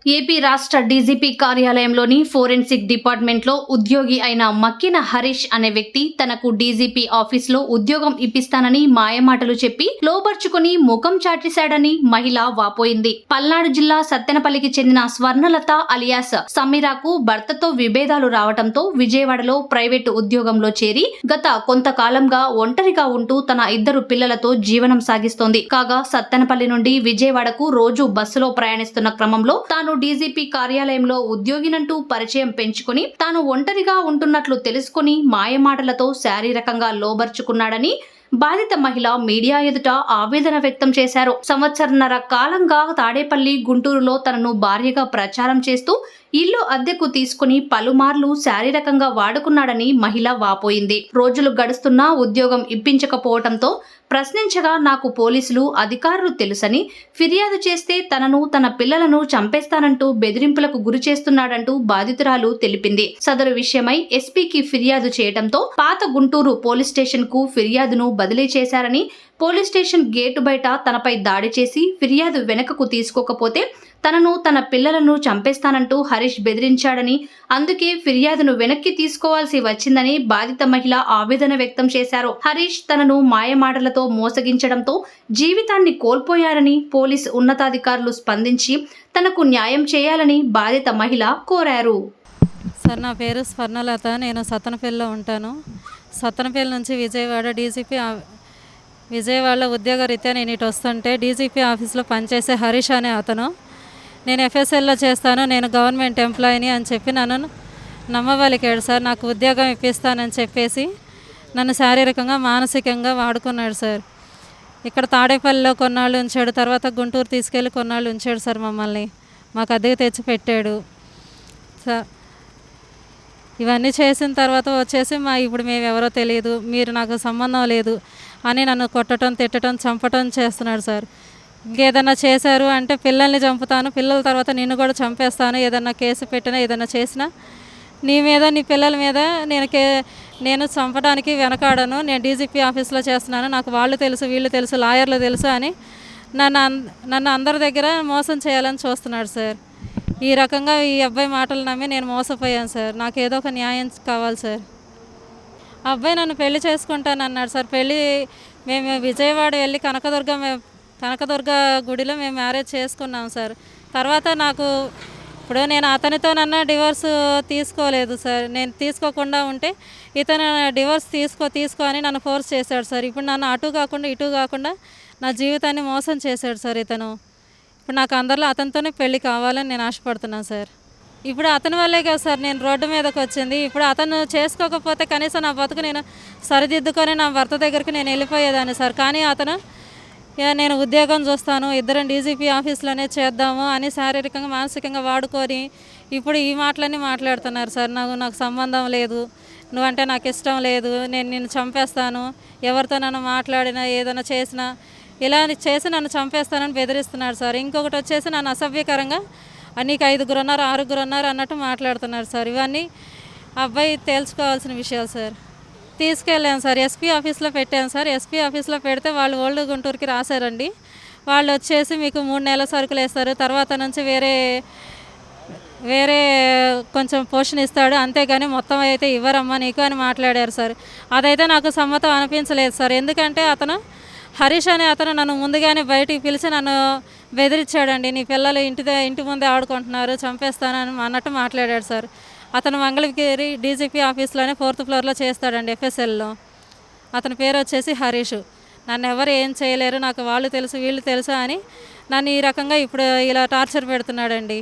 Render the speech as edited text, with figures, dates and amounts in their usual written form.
AP రాష్ట్ర DGP కార్యాలయంలోని forensic డిపార్ట్మెంట్లో ఉద్యోగి అయిన మక్కిన హరీష్ అనే వ్యక్తి తనకు డీజీపీ ఆఫీస్లో ఉద్యోగం ఇప్పిస్తానని మాయమాటలు చెప్పి లోబర్చుకుని ముఖం చాటేశాడని మహిళ వాపోయింది. పల్నాడు జిల్లా సత్తెనపల్లికి చెందిన స్వర్ణలత అలియాస్ సమీరాకు భర్తతో విభేదాలు రావడంతో విజయవాడలో ప్రైవేటు ఉద్యోగంలో చేరి గత కొంతకాలంగా ఒంటరిగా ఉంటూ తన 2 పిల్లలతో జీవనం సాగిస్తోంది. కాగా సత్తెనపల్లి నుండి విజయవాడకు రోజు బస్సులో ప్రయాణిస్తున్న క్రమంలో తాను డీజీపీ కార్యాలయంలో ఉద్యోగినంటూ పరిచయం పెంచుకుని తాను ఒంటరిగా ఉంటున్నట్లు తెలుసుకుని మాయమాటలతో శారీరకంగా లోబర్చుకున్నాడని బాధిత మహిళ మీడియా ఎదుట ఆవేదన వ్యక్తం చేశారు. సంవత్సరన్నర కాలంగా తాడేపల్లి, గుంటూరులో తనను భార్యగా ప్రచారం చేస్తూ ఇల్లు అద్దెకు తీసుకుని పలుమార్లు శారీరకంగా వాడుకున్నాడని మహిళ వాపోయింది. రోజులు గడుస్తున్నా ఉద్యోగం ఇప్పించకపోవడంతో ప్రశ్నించగా నాకు పోలీసులు, అధికారులు తెలుసని, ఫిర్యాదు చేస్తే తనను, తన పిల్లలను చంపేస్తానంటూ బెదిరింపులకు గురి చేస్తున్నాడంటూ బాధితురాలు తెలిపింది. సదరు విషయమై ఎస్పీకి ఫిర్యాదు చేయడంతో పాత గుంటూరు పోలీస్ స్టేషన్ కు ఫిర్యాదును బదిలీ చేశారని, పోలీస్ స్టేషన్ గేటు బయట తనపై దాడి చేసి ఫిర్యాదు వెనకకు తీసుకోకపోతే తనను, తన పిల్లలను చంపేస్తానంటూ హరీష్ బెదిరించాడని, అందుకే ఫిర్యాదును వెనక్కి తీసుకోవాల్సి వచ్చిందని బాధిత మహిళ ఆవేదన వ్యక్తం చేశారు. హరీష్ తనను మాయమాటలతో మోసగించడంతో జీవితాన్ని కోల్పోయారని పోలీసు ఉన్నతాధికారులు స్పందించి తనకు న్యాయం చేయాలని బాధిత మహిళ కోరారు. సార్, నా పేరు స్వర్ణలత. నేను సత్తెనపల్లిలో ఉంటాను. సత్తెనపల్లి నుంచి విజయవాడలో ఉద్యోగరీత్యా నేను ఇటు వస్తుంటే డీజీపీ ఆఫీస్లో పనిచేసే హరీష్ అనే అతను నేను ఎఫ్ఎస్ఎల్లో చేస్తాను, నేను గవర్నమెంట్ ఎంప్లాయీని అని చెప్పి నన్ను నమ్మబలికాడు సార్. నాకు ఉద్యోగం ఇప్పిస్తానని చెప్పేసి నన్ను శారీరకంగా, మానసికంగా వాడుకున్నాడు సార్. ఇక్కడ తాడేపల్లిలో కొన్నాళ్ళు ఉంచాడు, తర్వాత గుంటూరు తీసుకెళ్ళి కొన్నాళ్ళు ఉంచాడు సార్. మమ్మల్ని మాకు అద్దెకు తెచ్చి పెట్టాడు సార్. ఇవన్నీ చేసిన తర్వాత వచ్చేసి ఇప్పుడు మేము ఎవరో తెలియదు, మీరు నాకు సంబంధం లేదు అని నన్ను కొట్టడం, తిట్టడం, చంపటం చేస్తున్నాడు సార్. ఇంకేదన్నా చేశారు అంటే పిల్లల్ని చంపుతాను, పిల్లల తర్వాత నిన్ను కూడా చంపేస్తాను, ఏదన్నా కేసు పెట్టినా ఏదన్నా చేసినా నీ మీద, నీ పిల్లల మీద నేను చంపడానికి వెనకాడను, నేను డీజీపీ ఆఫీస్లో చేస్తున్నాను, నాకు వాళ్ళు తెలుసు, వీళ్ళు తెలుసు, లాయర్లు తెలుసు అని నన్ను అందరి దగ్గర మోసం చేయాలని చూస్తున్నాడు సార్. ఈ రకంగా ఈ అబ్బాయి మాటలు నమ్మి నేను మోసపోయాను సార్. నాకు ఏదో ఒక న్యాయం కావాలి సార్. ఆ అబ్బాయి నన్ను పెళ్లి చేసుకుంటాను అన్నాడు సార్. మేము విజయవాడ వెళ్ళి కనకదుర్గ గుడిలో మేము మ్యారేజ్ చేసుకున్నాం సార్. తర్వాత ఇప్పుడు నేను అతనితోనన్నా డివోర్స్ తీసుకోలేదు సార్. నేను తీసుకోకుండా ఉంటే ఇతను డివోర్స్ తీసుకో అని నన్ను ఫోర్స్ చేశాడు సార్. ఇప్పుడు నన్ను అటు కాకుండా ఇటు కాకుండా నా జీవితాన్ని మోసం చేశాడు సార్ ఇతను. ఇప్పుడు నాకు అందరిలో అతనితోనే పెళ్ళి కావాలని నేను ఆశపడుతున్నాను సార్. ఇప్పుడు అతని వల్లే కదా సార్ నేను రోడ్డు మీదకి వచ్చింది. ఇప్పుడు అతను చేసుకోకపోతే కనీసం నా బతుకు నేను సరిదిద్దుకొని నా భర్త దగ్గరికి నేను వెళ్ళిపోయేదాన్ని సార్. కానీ అతను నేను ఉద్యోగం చూస్తాను, ఇద్దరం డీజీపీ ఆఫీస్లోనే చేద్దాము అని శారీరకంగా, మానసికంగా వాడుకొని ఇప్పుడు ఈ మాటలన్నీ మాట్లాడుతున్నారు సార్. నాకు సంబంధం లేదు, నువ్వంటే నాకు ఇష్టం లేదు, నేను నిన్ను చంపేస్తాను, ఎవరితో నన్ను మాట్లాడినా ఏదైనా చేసినా ఇలా చేసి నన్ను చంపేస్తానని బెదిరిస్తున్నాడు సార్. ఇంకొకటి వచ్చేసి నన్ను అసభ్యకరంగా నీకు 5 ఉన్నారు, 6 ఉన్నారు అన్నట్టు మాట్లాడుతున్నారు సార్. ఇవన్నీ అబ్బాయి తేల్చుకోవాల్సిన విషయాలు సార్. తీసుకెళ్ళాను సార్, ఎస్పీ ఆఫీస్లో పెట్టాను సార్. ఎస్పీ ఆఫీస్లో పెడితే వాళ్ళు ఓల్డ్ గుంటూరుకి రాశారండి. వాళ్ళు వచ్చేసి మీకు 3 నెలల సరుకులు వేస్తారు, తర్వాత నుంచి వేరే కొంచెం పోషన్ ఇస్తాడు, అంతేగాని మొత్తం అయితే ఇవ్వరమ్మా నీకు అని మాట్లాడారు సార్. అదైతే నాకు సమ్మతం అనిపించలేదు సార్. ఎందుకంటే హరీష్ అనే అతను నన్ను ముందుగానే బయటికి పిలిచి నన్ను బెదిరించాడండి. నీ పిల్లలు ఇంటి ముందే ఆడుకుంటున్నారు, చంపేస్తానని అన్నట్టు మాట్లాడాడు సార్. అతను మంగళగిరి డీజీపీ ఆఫీస్లోనే 4th ఫ్లోర్లో చేస్తాడండి, ఎఫ్ఎస్ఎల్లో. అతని పేరు వచ్చేసి హరీష్. నన్ను ఎవరు ఏం చేయలేరు, నాకు వాళ్ళు తెలుసు, వీళ్ళు తెలుసు అని నన్ను ఈ రకంగా ఇప్పుడు ఇలా టార్చర్ పెడుతున్నాడండి.